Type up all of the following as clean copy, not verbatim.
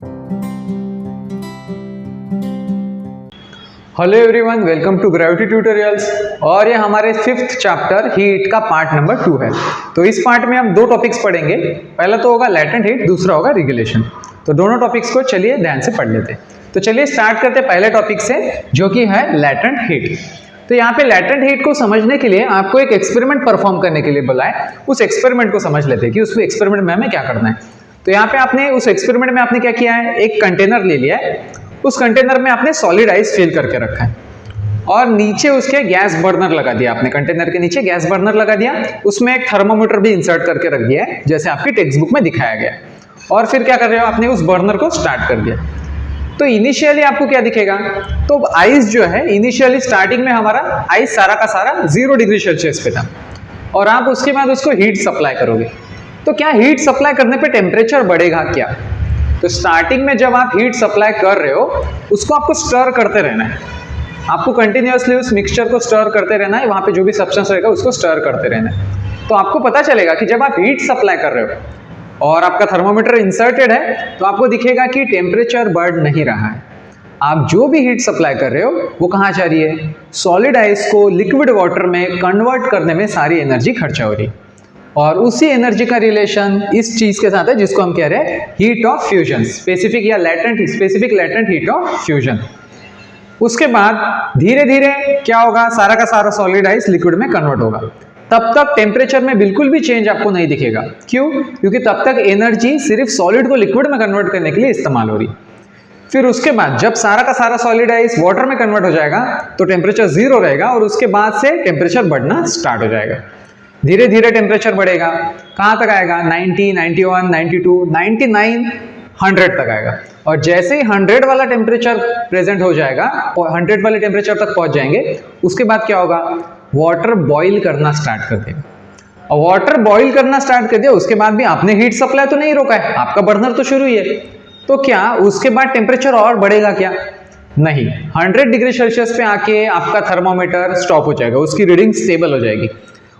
Hello everyone, welcome to gravity tutorials. और ये हमारे 5th चैप्टर हीट का पार्ट नंबर 2 है। तो इस पार्ट में हम दो टॉपिक्स पढ़ेंगे। पहला तो होगा लैटेंट हीट, दूसरा होगा रेगुलेशन। तो दोनों टॉपिक्स को चलिए ध्यान से पढ़ लेते हैं। तो चलिए स्टार्ट करते हैं पहले टॉपिक से, जो कि है लैटेंट हीट। तो यहाँ पे लैटेंट हीट को समझने के लिए आपको एक एक्सपेरिमेंट परफॉर्म करने के लिए बोला है। उस एक्सपेरिमेंट को समझ लेते हैं कि उस एक्सपेरिमेंट में हमें क्या करना है। तो यहाँ पे आपने उस एक्सपेरिमेंट में आपने क्या किया है, एक कंटेनर ले लिया है। उस कंटेनर में आपने सॉलिड आइस फिल करके रखा है और नीचे उसके गैस बर्नर लगा दिया। आपने कंटेनर के नीचे गैस बर्नर लगा दिया, उसमें एक थर्मोमीटर भी इंसर्ट करके रख दिया है, जैसे आपकी टेक्स्ट बुक में दिखाया गया है। और फिर क्या कर रहे हो, आपने उस बर्नर को स्टार्ट कर दिया। तो इनिशियली आपको क्या दिखेगा, तो आइस जो है इनिशियली स्टार्टिंग में हमारा आइस सारा का सारा 0 डिग्री सेल्सियस पे था। और आप उसके बाद उसको हीट सप्लाई करोगे। तो क्या हीट सप्लाई करने पे टेम्परेचर बढ़ेगा क्या? तो स्टार्टिंग में जब आप हीट सप्लाई कर रहे हो, उसको आपको स्टर करते रहना है। आपको कंटिन्यूअसली उस मिक्सचर को स्टर करते रहना है। वहां पे जो भी सब्सटेंस रहेगा उसको स्टर करते रहना है। तो आपको पता चलेगा कि जब आप हीट सप्लाई कर रहे हो और आपका थर्मोमीटर इंसर्टेड है, तो आपको दिखेगा कि टेम्परेचर बढ़ नहीं रहा है। आप जो भी हीट सप्लाई कर रहे हो वो कहाँ जा रही है, सॉलिड आइस को लिक्विड वाटर में कन्वर्ट करने में सारी एनर्जी खर्चा हो रही है। और उसी एनर्जी का रिलेशन इस चीज के साथ है जिसको हम कह रहे हैं heat of fusion, specific latent heat of fusion. उसके बाद धीरे धीरे क्या होगा, सारा का सारा सॉलिड आइस लिक्विड में कन्वर्ट होगा। तब तक टेम्परेचर में बिल्कुल भी चेंज आपको नहीं दिखेगा। क्यों? क्योंकि तब तक एनर्जी सिर्फ सॉलिड को लिक्विड में कन्वर्ट करने के लिए इस्तेमाल हो रही। फिर उसके बाद जब सारा का सारा सॉलिड आइस वाटर में कन्वर्ट हो जाएगा तो टेम्परेचर 0 रहेगा और उसके बाद से टेम्परेचर बढ़ना स्टार्ट हो जाएगा। धीरे धीरे टेम्परेचर बढ़ेगा, कहाँ तक आएगा, 90, 91, 92, 99, 100 तक आएगा। और जैसे ही 100 वाला टेम्परेचर प्रेजेंट हो जाएगा, 100 वाले टेम्परेचर तक पहुंच जाएंगे, उसके बाद क्या होगा, वाटर बॉईल करना स्टार्ट कर देगा। और वाटर बॉईल करना स्टार्ट कर दिया, उसके बाद भी आपने हीट सप्लाई तो नहीं रोका है, आपका बर्नर तो शुरू ही है। तो क्या उसके बाद टेम्परेचर और बढ़ेगा क्या? नहीं, 100 डिग्री सेल्सियस पे आके आपका थर्मोमीटर स्टॉप हो जाएगा, उसकी रीडिंग स्टेबल हो जाएगी।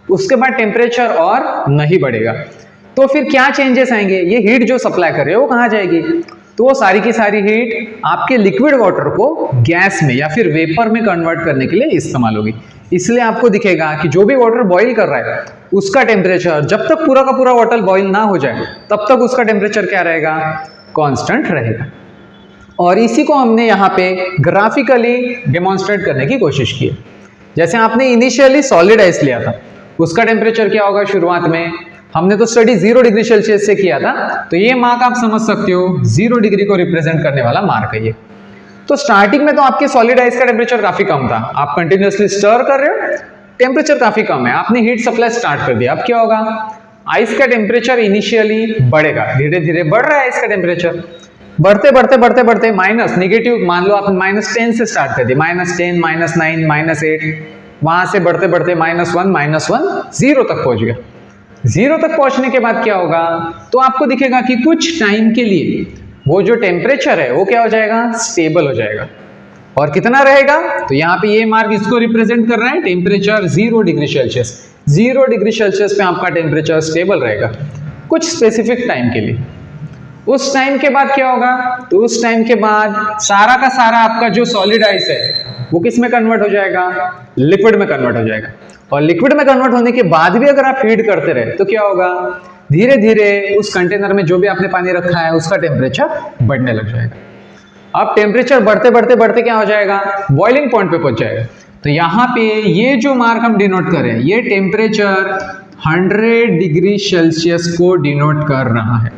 उसके बाद टेम्परेचर और नहीं बढ़ेगा। तो फिर क्या चेंजेस आएंगे, ये हीट जो सप्लाई कर रहे हो वो कहाँ जाएगी, तो वो सारी की सारी हीट आपके लिक्विड वाटर को गैस में या फिर वेपर में कन्वर्ट करने के लिए इस्तेमाल होगी। इसलिए आपको दिखेगा कि जो भी वाटर बॉईल कर रहा है उसका टेम्परेचर जब तक पूरा का पूरा वाटर बॉईल ना हो जाए तब तक उसका टेम्परेचर क्या रहेगा, कांस्टेंट रहेगा। और इसी को हमने यहाँ पे ग्राफिकली डेमोन्स्ट्रेट करने की कोशिश की है। जैसे आपने इनिशियली सॉलिड आइस लिया था, उसका टेम्परेचर क्या होगा, शुरुआत में हमने तो स्टडी 0 डिग्री सेल्सियस से किया था। तो ये मार्क आप समझ सकते हो, 0 डिग्री को रिप्रेजेंट करने वाला मार्क है ये। तो स्टार्टिंग में तो आपके सॉलिड आइस का टेम्परेचर काफी कम था, आप कंटिन्यूअसली स्टर कर रहे हो, टेम्परेचर काफी कम है, आपने हीट सप्लाई स्टार्ट कर दिया। अब क्या होगा, आइस का टेम्परेचर इनिशियली बढ़ेगा, धीरे धीरे बढ़ रहा है आइस का टेम्परेचर। बढ़ते बढ़ते बढ़ते बढ़ते माइनस नेगेटिव, मान लो आप -10 से स्टार्ट कर दिए, -10, -9, -8, वहां से बढ़ते बढ़ते -1, 0 तक पहुंच गया। 0 तक पहुंचने के बाद क्या होगा, तो आपको दिखेगा कि कुछ टाइम के लिए वो जो टेम्परेचर है वो क्या हो जाएगा, स्टेबल हो जाएगा। और कितना रहेगा, तो यहाँ पे ये मार्क इसको रिप्रेजेंट कर रहा है, temperature 0 degree Celsius. 0 degree Celsius पे आपका टेम्परेचर स्टेबल रहेगा कुछ स्पेसिफिक टाइम के लिए। उस टाइम के बाद क्या होगा, तो उस टाइम के बाद सारा का सारा आपका जो सॉलिड आइस है वो किस में कन्वर्ट हो जाएगा, लिक्विड में कन्वर्ट हो जाएगा। और लिक्विड में कन्वर्ट होने के बाद भी अगर आप हीट करते रहे तो क्या होगा, धीरे धीरे उस कंटेनर में जो भी आपने पानी रखा है उसका टेम्परेचर बढ़ने लग जाएगा। अब टेम्परेचर बढ़ते बढ़ते बढ़ते क्या हो जाएगा, बॉइलिंग पॉइंट पे पहुंच जाएगा। तो यहाँ पे ये जो मार्क हम डिनोट कर रहे हैं, ये टेम्परेचर 100 डिग्री सेल्सियस को डिनोट कर रहा है।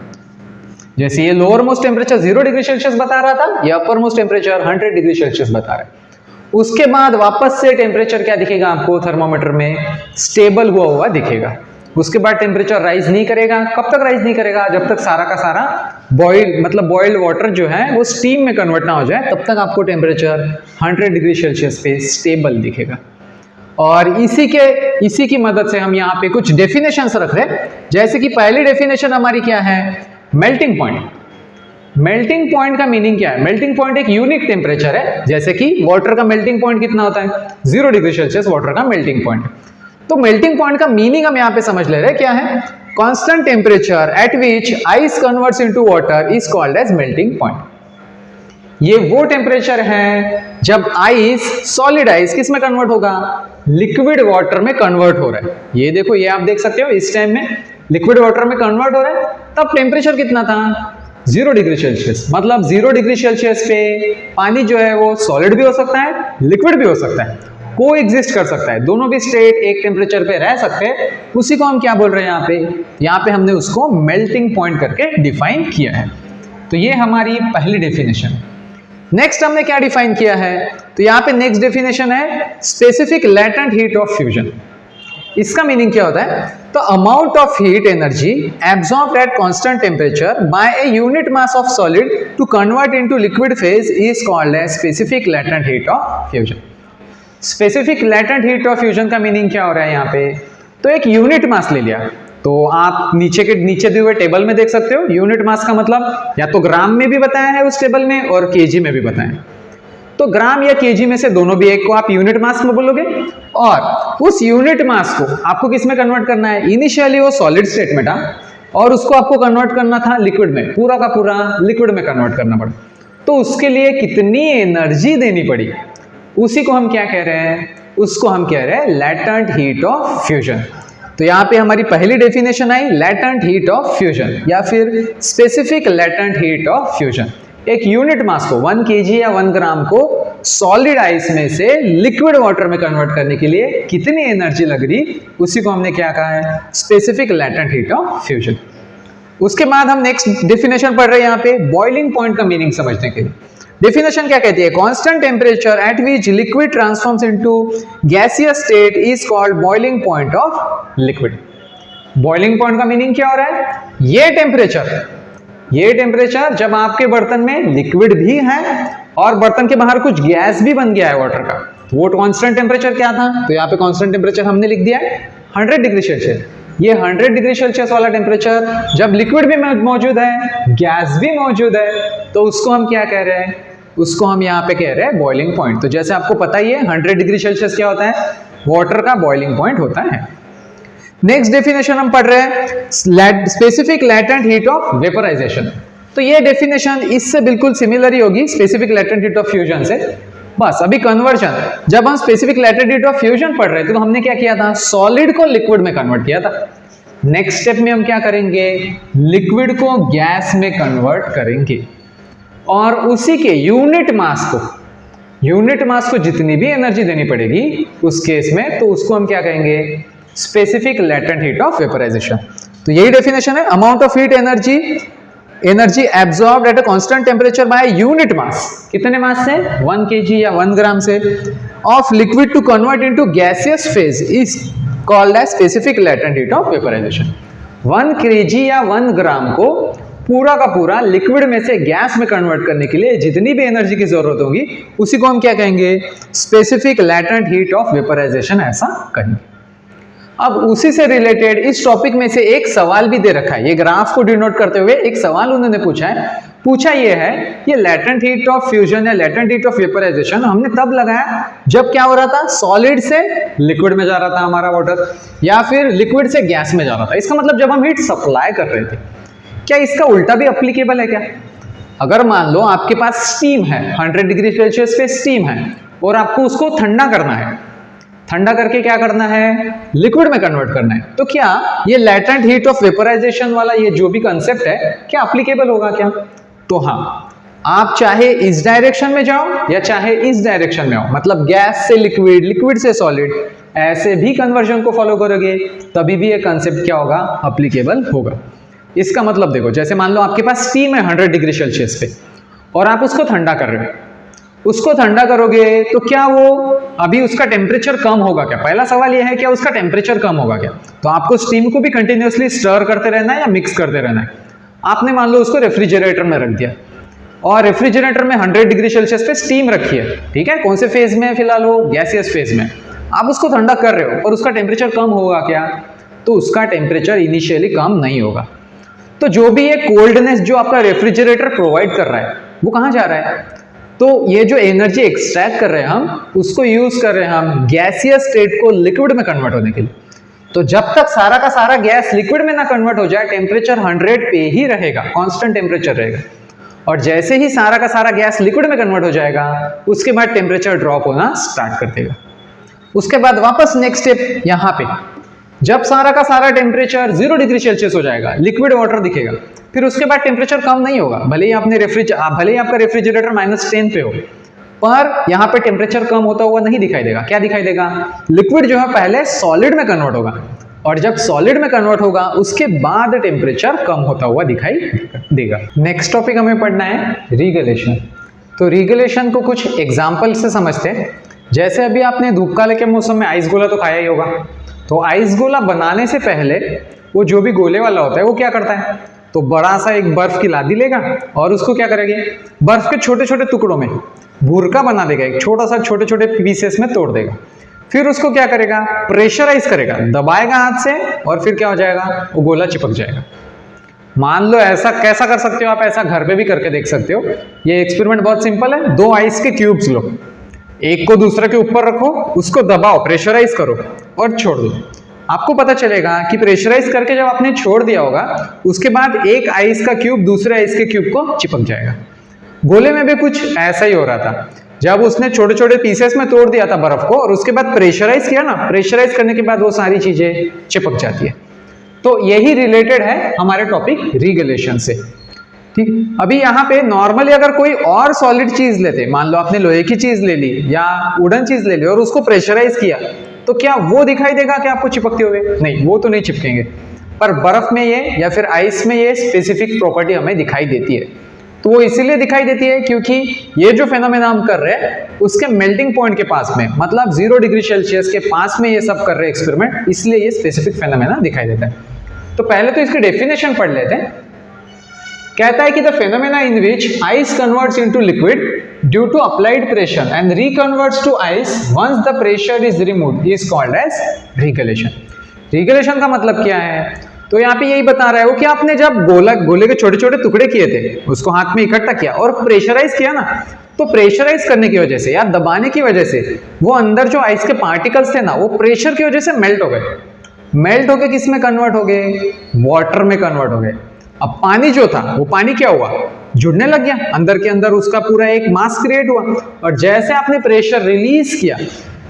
जैसे ये lower most temperature 0 degree Celsius बता रहा था, ये upper most temperature 100 degree Celsius बता रहा है। उसके बाद वापस से टेम्परेचर क्या दिखेगा आपको, थर्मोमीटर में स्टेबल हुआ हुआ दिखेगा। उसके बाद टेम्परेचर राइज नहीं करेगा। कब तक राइज नहीं करेगा, जब तक सारा का सारा बॉइल्ड वाटर जो है वो स्टीम में कन्वर्ट ना हो जाए, तब तक आपको टेम्परेचर 100 डिग्री सेल्सियस पे स्टेबल दिखेगा। और इसी की मदद से हम यहाँ पे कुछ डेफिनेशंस रख रहे हैं। जैसे कि पहली डेफिनेशन हमारी क्या है, मेल्टिंग पॉइंट। मेल्टिंग पॉइंट का मीनिंग क्या है, मेल्टिंग पॉइंट एक यूनिक टेम्परेचर है। जैसे कि वाटर का मेल्टिंग पॉइंट कितना होता है, 0 डिग्री सेल्सियस वाटर का मेल्टिंग पॉइंट। तो मेल्टिंग पॉइंट का मीनिंग हम यहाँ पे समझ ले रहे हैं क्या है, constant temperature at which ice converts into water is called as melting point. ये वो टेम्परेचर है जब आइस, सॉलिड आइस किस में कन्वर्ट होगा, लिक्विड वाटर में कन्वर्ट हो रहा है। ये देखो, ये आप देख सकते हो इस टाइम में लिक्विड वाटर में कन्वर्ट हो रहा है। तब टेम्परेचर कितना था, 0 डिग्री सेल्सियस। मतलब 0 डिग्री सेल्सियस पे पानी जो है वो सॉलिड भी हो सकता है, लिक्विड भी हो सकता है, को एग्जिस्ट कर सकता है, दोनों भी स्टेट एक टेम्परेचर पे रह सकते हैं। उसी को हम क्या बोल रहे हैं यहाँ पे हमने उसको मेल्टिंग पॉइंट करके डिफाइन किया है। तो ये हमारी पहली डेफिनेशन है। नेक्स्ट हमने क्या डिफाइन किया है, तो यहाँ पे नेक्स्ट डेफिनेशन है specific latent heat of fusion. इसका मीनिंग क्या होता है, तो amount of heat energy absorbed at constant temperature by a unit mass of solid to convert into liquid phase is called as specific latent heat of fusion. Specific latent heat of fusion का meaning क्या हो रहा है यहाँ पे, तो एक unit mass ले लिया। तो आप नीचे दिए हुए टेबल में देख सकते हो, यूनिट मास का मतलब या तो ग्राम में भी बताया है उस टेबल में और केजी में भी बताया है। तो ग्राम या केजी में से दोनों भी एक को आप यूनिट मास में बोलोगे, और उस यूनिट मास को आपको किस में कन्वर्ट करना है, इनिशियली वो सॉलिड स्टेट में था और उसको आपको कन्वर्ट करना था लिक्विड में, पूरा का पूरा लिक्विड में कन्वर्ट करना पड़ा। तो उसके लिए कितनी एनर्जी देनी पड़ी, उसी को हम क्या कह रहे हैं, उसको हम कह रहे हैं लैटेंट हीट ऑफ फ्यूजन। तो यहाँ पे हमारी पहली definition I latent heat of fusion या फिर specific latent heat of fusion. एक यूनिट मास को 1 kg या 1 ग्राम को सॉलिड आइस में से लिक्विड वाटर में कन्वर्ट करने के लिए कितनी एनर्जी लग रही, उसी को हमने क्या कहा है, specific latent heat of fusion. उसके बाद हम नेक्स्ट डेफिनेशन पढ़ रहे हैं यहाँ पे बॉइलिंग पॉइंट का मीनिंग समझने के लिए। डेफिनेशन क्या कहती है, constant temperature at which liquid transforms into gaseous state is called boiling point of liquid. Boiling point का मीनिंग क्या हो रहा है, ये टेम्परेचर जब आपके बर्तन में लिक्विड भी है और बर्तन के बाहर कुछ गैस भी बन गया है वाटर का, वो कांस्टेंट टेम्परेचर क्या था, तो यहाँ पे कांस्टेंट टेम्परेचर हमने लिख दिया है 100 डिग्री सेल्सियस। ये 100 डिग्री सेल्सियस वाला टेम्परेचर जब लिक्विड भी मौजूद है, गैस भी मौजूद है, तो उसको हम क्या कह रहे हैं, उसको हम यहाँ पे कह रहे हैं बॉइलिंग पॉइंट। तो जैसे आपको पता ही है 100 डिग्री सेल्सियस क्या होता है, वाटर का बॉइलिंग पॉइंट होता है। नेक्स्ट डेफिनेशन हम पढ़ रहे हैं specific latent heat of vaporisation. तो ये डेफिनेशन इससे बिल्कुल सिमिलर ही होगी specific latent heat of fusion से। बस अभी कन्वर्जन, जब हम specific latent heat of fusion पढ़ रहे थे तो हमने क्या किया था, सॉलिड को लिक्विड में कन्वर्ट किया था। नेक्स्ट स्टेप में हम क्या करेंगे, लिक्विड को गैस में कन्वर्ट करेंगे और उसी के यूनिट मास को जितनी भी एनर्जी देनी पड़ेगी उस केस में, तो उसको हम क्या कहेंगे, specific latent heat of vaporisation. तो यही डेफिनेशन है, amount of heat energy absorbed at a constant temperature by unit mass, कितने मास से, 1 kg या 1 ग्राम से, of liquid to convert into gaseous phase is called as specific latent heat of vaporisation. 1 kg या 1 ग्राम को पूरा का पूरा liquid में से गैस में कन्वर्ट करने के लिए जितनी भी एनर्जी की जरूरत होगी उसी को हम क्या कहेंगे, specific latent heat of vaporisation ऐसा कहेंगे। अब उसी से रिलेटेड इस टॉपिक में से एक सवाल भी दे रखा है, ये ग्राफ को डिनोट करते हुए एक सवाल उन्होंने पूछा ये है, ये लैटेंट हीट ऑफ फ्यूजन या लैटेंट हीट ऑफ वेपराइजेशन हमने तब लगाया जब क्या हो रहा था, सॉलिड से लिक्विड में जा रहा था हमारा वाटर, या फिर लिक्विड से गैस में जा रहा था। इसका मतलब जब हम हीट सप्लाई कर रहे थे। क्या इसका उल्टा भी अप्लीकेबल है क्या, अगर मान लो आपके पास स्टीम है, 100 डिग्री सेल्सियस पे स्टीम है और आपको उसको ठंडा करना है, ठंडा करके क्या करना है, लिक्विड में कन्वर्ट करना है, तो क्या ये लैटेंट हीट ऑफ वेपराइजेशन वाला ये जो भी कंसेप्ट है क्या अप्लीकेबल होगा क्या, तो हाँ, आप चाहे इस डायरेक्शन में जाओ या चाहे इस डायरेक्शन में आओ, मतलब गैस से लिक्विड, लिक्विड से सॉलिड, ऐसे भी कन्वर्जन को फॉलो करोगे तभी भी ये कंसेप्ट क्या होगा, अप्लीकेबल होगा। इसका मतलब देखो, जैसे मान लो आपके पास स्टीम है 100 डिग्री सेल्सियस पे और आप उसको ठंडा कर रहे हो, उसको ठंडा करोगे तो क्या वो अभी उसका टेम्परेचर कम होगा क्या, पहला सवाल ये है क्या उसका टेम्परेचर कम होगा क्या, तो आपको स्टीम को भी कंटिन्यूअसली स्टर करते रहना है या मिक्स करते रहना है। आपने मान लो उसको रेफ्रिजरेटर में रख दिया और रेफ्रिजरेटर में 100 डिग्री सेल्सियस पे स्टीम रखी है, ठीक है, कौन से फेज में फिलहाल वो गैसियस फेज में, आप उसको ठंडा कर रहे हो और उसका टेम्परेचर कम होगा क्या, तो उसका टेम्परेचर इनिशियली कम नहीं होगा। तो जो भी ये कोल्डनेस जो आपका रेफ्रिजरेटर प्रोवाइड कर रहा है वो कहाँ जा रहा है, तो ये जो एनर्जी एक्सट्रैक्ट कर रहे हैं हम उसको यूज कर रहे हैं हम गैसियस स्टेट को लिक्विड में कन्वर्ट होने के लिए। तो जब तक सारा का सारा गैस लिक्विड में ना कन्वर्ट हो जाए टेम्परेचर 100 पे ही रहेगा, कांस्टेंट टेम्परेचर रहेगा। और जैसे ही सारा का सारा गैस लिक्विड में कन्वर्ट हो जाएगा उसके बाद टेम्परेचर ड्रॉप होना स्टार्ट कर देगा। उसके बाद वापस नेक्स्ट स्टेप यहाँ पे, जब सारा का सारा टेम्परेचर 0 डिग्री सेल्सियस हो जाएगा, लिक्विड वाटर दिखेगा, फिर उसके बाद टेम्परेचर कम नहीं होगा। भले ही आपका रेफ्रिजरेटर -10 पे हो, पर यहाँ पे टेम्परेचर कम होता हुआ नहीं दिखाई देगा। क्या दिखाई देगा? लिक्विड जो है पहले सॉलिड में कन्वर्ट होगा, और जब सॉलिड में कन्वर्ट होगा उसके बाद टेम्परेचर कम होता हुआ दिखाई देगा। नेक्स्ट टॉपिक हमें पढ़ना है रीगुलेशन। तो रीगुलेशन को कुछ एग्जाम्पल से समझते हैं। जैसे अभी आपने धूप काले के मौसम में आइस गोला तो खाया ही होगा। तो आइस गोला बनाने से पहले वो जो भी गोले वाला होता है वो क्या करता है, तो बड़ा सा एक बर्फ की लादी लेगा और उसको क्या करेंगे, बर्फ के छोटे छोटे टुकड़ों में भुरका बना देगा, एक छोटा सा छोटे छोटे पीसेस में तोड़ देगा। फिर उसको क्या करेगा, प्रेशराइज करेगा, दबाएगा हाथ से, और फिर क्या हो जाएगा, वो गोला चिपक जाएगा। मान लो ऐसा कैसा कर सकते हो आप, ऐसा घर पे भी करके देख सकते हो। ये एक्सपेरिमेंट बहुत सिंपल है। 2 आइस के क्यूब्स लो, एक को दूसरे के ऊपर रखो, उसको दबाओ, प्रेशराइज करो और छोड़ दो। आपको पता चलेगा कि प्रेशराइज करके जब आपने छोड़ दिया होगा उसके बाद एक आइस का क्यूब दूसरे आइस के क्यूब को चिपक जाएगा। गोले में भी कुछ ऐसा ही हो रहा था। जब उसने छोटे छोटे पीसेस में तोड़ दिया था बर्फ को और उसके बाद प्रेशराइज किया ना, प्रेशराइज करने के बाद वो सारी चीजें चिपक जाती है। तो यही रिलेटेड है हमारे टॉपिक रीगुलेशन से। ठीक, अभी यहाँ पे नॉर्मली अगर कोई और सॉलिड चीज लेते, मान लो आपने लोहे की चीज ले ली या वुडन चीज ले ली और उसको प्रेशराइज किया, तो क्या वो दिखाई देगा कि आपको चिपकते हुए? नहीं, वो तो नहीं चिपकेंगे। पर बर्फ में ये या फिर आइस में ये स्पेसिफिक प्रॉपर्टी हमें दिखाई देती है। तो वो इसीलिए दिखाई देती है क्योंकि ये जो फेनोमेना हम कर रहे हैं उसके मेल्टिंग पॉइंट के पास में, मतलब 0 डिग्री सेल्सियस के पास में ये सब कर रहे हैं एक्सपेरिमेंट, इसलिए ये स्पेसिफिक फेनोमेना दिखाई देता है। तो पहले तो इसकी डेफिनेशन पढ़ लेते हैं। कहता है कि the phenomena in which ice converts into liquid due to applied pressure and reconverts to ice once the pressure is removed is called as regelation. Regelation का मतलब क्या है? तो यहाँ पे यही बता रहा है वो कि आपने जब गोले के छोटे छोटे टुकड़े किए थे, उसको हाथ में इकट्ठा किया और प्रेशराइज किया ना, तो प्रेशराइज करने की वजह से या दबाने की वजह से वो अंदर जो आइस के पार्टिकल्स थे ना, वो प्रेशर की वजह से मेल्ट हो गए। मेल्ट होके किस में कन्वर्ट हो गए? वाटर में कन्वर्ट हो गए। अब पानी जो था वो पानी क्या हुआ, जुड़ने लग गया, अंदर के अंदर उसका पूरा एक मास क्रिएट हुआ। और जैसे आपने प्रेशर रिलीज किया,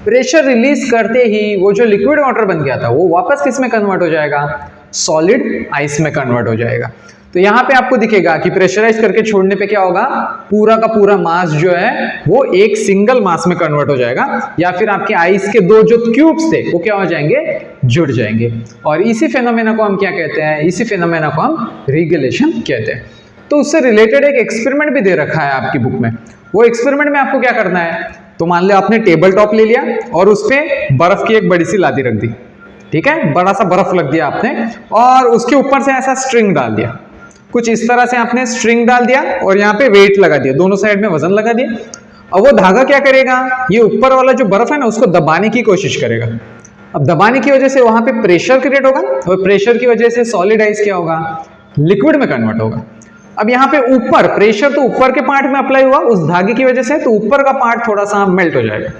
प्रेशर रिलीज करते ही वो जो लिक्विड वाटर बन गया था वो वापस किस में कन्वर्ट हो जाएगा? सॉलिड आइस में कन्वर्ट हो जाएगा। तो यहाँ पे आपको दिखेगा कि प्रेशराइज करके छोड़ने पे क्या होगा, पूरा का पूरा मास जो है वो एक सिंगल मास में कन्वर्ट हो जाएगा, या फिर आपके आइस के 2 जो क्यूब्स थे वो क्या हो जाएंगे, जुड़ जाएंगे। और इसी फेनोमेना को हम क्या कहते हैं? इसी फेनोमेना को हम रीगुलेशन कहते हैं। तो उससे रिलेटेड एक एक्सपेरिमेंट भी दे रखा है आपकी बुक में। वो एक्सपेरिमेंट में आपको क्या करना है, तो मान लो आपने टेबल टॉप ले लिया और उस पर बर्फ की एक बड़ी सी लादी रख दी, ठीक है, बड़ा सा बर्फ रख दिया आपने, और उसके ऊपर से ऐसा स्ट्रिंग डाल दिया, कुछ इस तरह से आपने स्ट्रिंग डाल दिया और यहाँ पे वेट लगा दिया, दोनों साइड में वजन लगा दिया। अब वो धागा क्या करेगा, ये ऊपर वाला जो बर्फ है ना उसको दबाने की कोशिश करेगा। अब दबाने की वजह से वहां पे प्रेशर क्रिएट होगा और प्रेशर की वजह से सॉलिड आइस क्या होगा, लिक्विड में कन्वर्ट होगा। अब यहाँ पे ऊपर प्रेशर तो ऊपर के पार्ट में अप्लाई हुआ उस धागे की वजह से, तो ऊपर का पार्ट थोड़ा सा मेल्ट हो जाएगा।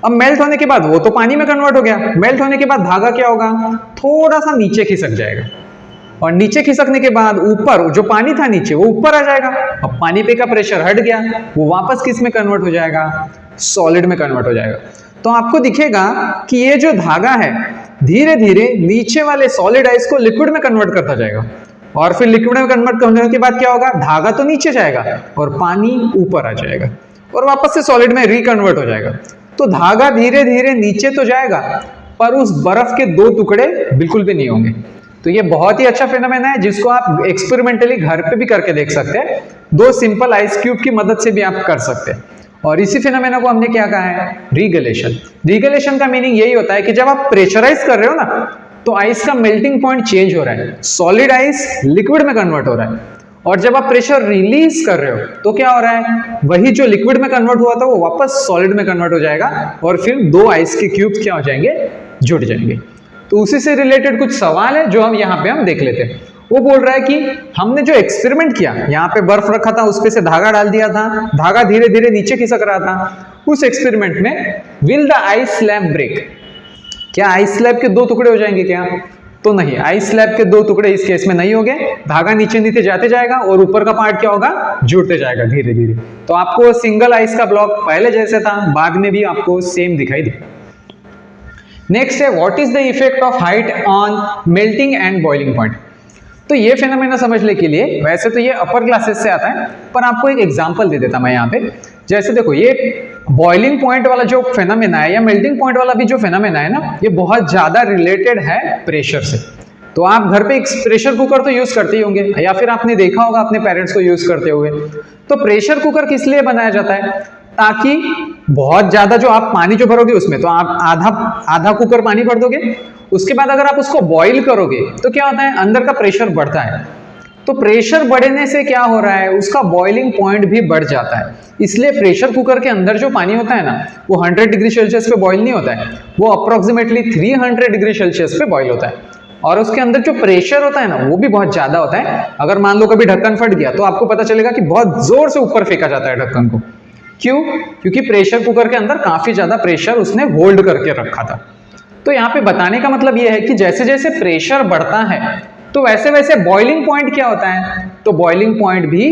अब मेल्ट होने के बाद वो तो पानी में कन्वर्ट हो गया, मेल्ट होने के बाद धागा क्या होगा, थोड़ा सा नीचे खिसक जाएगा, और नीचे खिसकने के बाद ऊपर जो पानी था नीचे वो ऊपर आ जाएगा। अब पानी पे का प्रेशर हट गया, वो वापस किस में कन्वर्ट हो जाएगा, सॉलिड में कन्वर्ट हो जाएगा। तो आपको दिखेगा कि ये जो धागा है धीरे धीरे नीचे वाले सॉलिड आइस को लिक्विड में कन्वर्ट करता जाएगा, और फिर लिक्विड में कन्वर्ट करने के बाद क्या होगा, धागा तो नीचे जाएगा और पानी ऊपर आ जाएगा और वापस से सॉलिड में रिकन्वर्ट हो जाएगा। तो धागा धीरे धीरे नीचे तो जाएगा पर उस बर्फ के 2 टुकड़े बिल्कुल भी नहीं होंगे। तो ये बहुत ही अच्छा फेनोमेना है जिसको आप एक्सपेरिमेंटली घर पे भी करके देख सकते हैं। 2 सिंपल आइस क्यूब की मदद से भी आप कर सकते हैं। और इसी फेनोमेना को हमने क्या कहा है, रीगुलेशन। रीगुलेशन का मीनिंग यही होता है कि जब आप प्रेशराइज कर रहे हो ना, तो आइस का मेल्टिंग पॉइंट चेंज हो रहा है, सॉलिड आइस लिक्विड में कन्वर्ट हो रहा है। और जब आप प्रेशर रिलीज कर रहे हो तो क्या हो रहा है, वही जो लिक्विड में कन्वर्ट हुआ था वो वापस सॉलिड में कन्वर्ट हो जाएगा, और फिर 2 आइस के क्यूब्स क्या हो जाएंगे, जुड़ जाएंगे। तो उसी से रिलेटेड कुछ सवाल है जो हम यहाँ पे देख लेते हैं। वो बोल रहा है कि हमने जो एक्सपेरिमेंट किया, यहाँ पे बर्फ रखा था, उस पे से धागा डाल दिया था, धागा धीरे धीरे नीचे खिसक रहा था। उस एक्सपेरिमेंट में will the ice slab break, क्या आइस स्लैब के 2 टुकड़े हो जाएंगे क्या? तो नहीं, आइस स्लैब के 2 टुकड़े इस केस में नहीं होंगे। धागा नीचे नीचे जाते जाएगा और ऊपर का पार्ट क्या होगा, जुड़ते जाएगा धीरे धीरे। तो आपको सिंगल आइस का ब्लॉक पहले जैसे था, बाद में भी आपको सेम दिखाई देगा। नेक्स्ट है what is the effect of height on melting and boiling point. तो ये फेनोमेना समझने के लिए वैसे तो ये अपर क्लासेस से आता है, पर आपको एक एग्जांपल दे देता मैं यहाँ पे। जैसे देखो, ये बॉइलिंग पॉइंट वाला जो फेनोमेना है या मेल्टिंग पॉइंट वाला भी जो फेनोमेना है ना, ये बहुत ज्यादा रिलेटेड है प्रेशर से। तो आप घर पे एक प्रेशर कुकर तो यूज करते ही होंगे, या फिर आपने देखा होगा अपने पेरेंट्स को यूज करते हुए। तो प्रेशर कुकर किस लिए बनाया जाता है? ताकि बहुत ज्यादा जो आप पानी जो भरोगे उसमें, तो आप आधा कुकर पानी भर दोगे, उसके बाद अगर आप उसको बॉईल करोगे तो क्या होता है, अंदर का प्रेशर बढ़ता है। तो प्रेशर बढ़ने से क्या हो रहा है, उसका बॉइलिंग पॉइंट भी बढ़ जाता है। इसलिए प्रेशर कुकर के अंदर जो पानी होता है ना, वो 100 डिग्री सेल्सियस पे बॉईल नहीं होता है, वो अप्रोक्सीमेटली 300 डिग्री सेल्सियस पे बॉईल होता है। और उसके अंदर जो प्रेशर होता है ना, वो भी बहुत ज्यादा होता है। अगर मान लो कभी ढक्कन फट गया तो आपको पता चलेगा कि बहुत जोर से ऊपर फेंका जाता है ढक्कन को। क्यों? क्योंकि प्रेशर कुकर के अंदर काफी ज्यादा प्रेशर उसने होल्ड करके रखा था। तो यहाँ पे बताने का मतलब ये है कि जैसे जैसे प्रेशर बढ़ता है तो वैसे वैसे बॉइलिंग पॉइंट क्या होता है, तो बॉइलिंग पॉइंट भी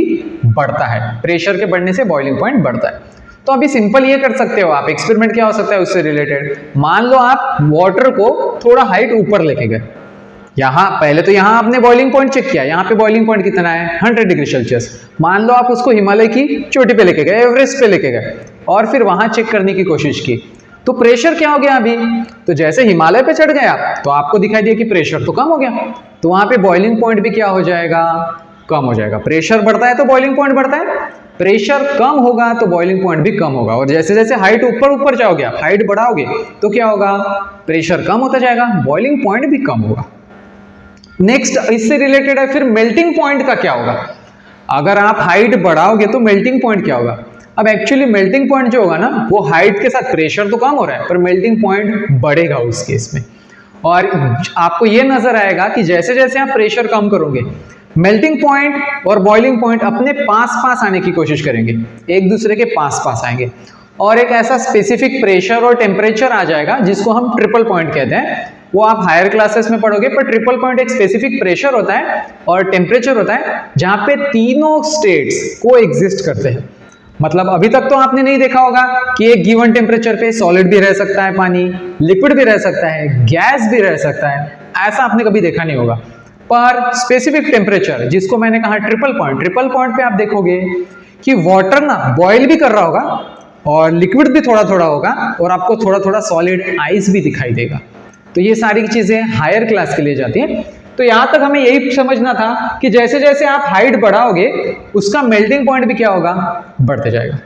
बढ़ता है। प्रेशर के बढ़ने से बॉइलिंग पॉइंट बढ़ता है। तो अभी सिंपल ये कर सकते हो आप, एक्सपेरिमेंट क्या हो सकता है उससे रिलेटेड। मान लो आप वाटर को थोड़ा हाइट ऊपर लेके गए, यहाँ पहले तो यहाँ आपने बॉइलिंग पॉइंट चेक किया, यहाँ पे बॉइलिंग पॉइंट कितना है, 100 डिग्री सेल्सियस। मान लो आप उसको हिमालय की चोटी पे लेके गए, एवरेस्ट पे लेके गए, और फिर वहां चेक करने की कोशिश की, तो प्रेशर क्या हो गया अभी, तो जैसे हिमालय पे चढ़ गया तो आपको दिखाई दिया कि प्रेशर तो कम हो गया, तो वहां पे बॉइलिंग पॉइंट भी क्या हो जाएगा, कम हो जाएगा। प्रेशर बढ़ता है तो बॉइलिंग पॉइंट बढ़ता है, प्रेशर कम होगा तो बॉइलिंग पॉइंट भी कम होगा। और जैसे जैसे हाइट ऊपर ऊपर जाओगे आप, हाइट बढ़ाओगे तो क्या होगा, प्रेशर कम होता जाएगा, बॉइलिंग पॉइंट भी कम होगा। नेक्स्ट इससे रिलेटेड है फिर मेल्टिंग पॉइंट का क्या होगा। अगर आप हाइट बढ़ाओगे तो मेल्टिंग पॉइंट क्या होगा। अब एक्चुअली मेल्टिंग पॉइंट जो होगा ना, वो हाइट के साथ प्रेशर तो कम हो रहा है पर मेल्टिंग पॉइंट बढ़ेगा उस केस में। और आपको ये नजर आएगा कि जैसे जैसे आप प्रेशर कम करोगे, मेल्टिंग पॉइंट और बॉइलिंग पॉइंट अपने पास पास आने की कोशिश करेंगे, एक दूसरे के पास पास आएंगे, और एक ऐसा स्पेसिफिक प्रेशर और टेम्परेचर आ जाएगा जिसको हम ट्रिपल पॉइंट कहते हैं। वो आप हायर क्लासेस में पढ़ोगे, पर ट्रिपल पॉइंट एक स्पेसिफिक प्रेशर होता है और टेम्परेचर होता है जहां पे तीनों स्टेट्स को एग्जिस्ट करते हैं। मतलब अभी तक तो आपने नहीं देखा होगा कि एक गिवन टेम्परेचर पे सॉलिड भी रह सकता है, पानी लिक्विड भी रह सकता है, गैस भी रह सकता है, ऐसा आपने कभी देखा नहीं होगा। पर स्पेसिफिक टेम्परेचर जिसको मैंने कहा ट्रिपल पॉइंट पे आप देखोगे कि वाटर ना बॉयल भी कर रहा होगा और लिक्विड भी थोड़ा थोड़ा होगा और आपको थोड़ा थोड़ा सॉलिड आइस भी दिखाई देगा। तो ये सारी चीजें हायर क्लास के लिए जाती है। तो यहां तक हमें यही समझना था कि जैसे जैसे आप हाइट बढ़ाओगे उसका मेल्टिंग पॉइंट भी क्या होगा, बढ़ते जाएगा।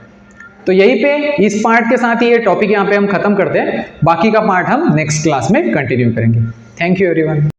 तो यहीं पे इस पार्ट के साथ ही ये टॉपिक यहाँ पे हम खत्म करते हैं, बाकी का पार्ट हम नेक्स्ट क्लास में कंटिन्यू करेंगे। Thank you everyone.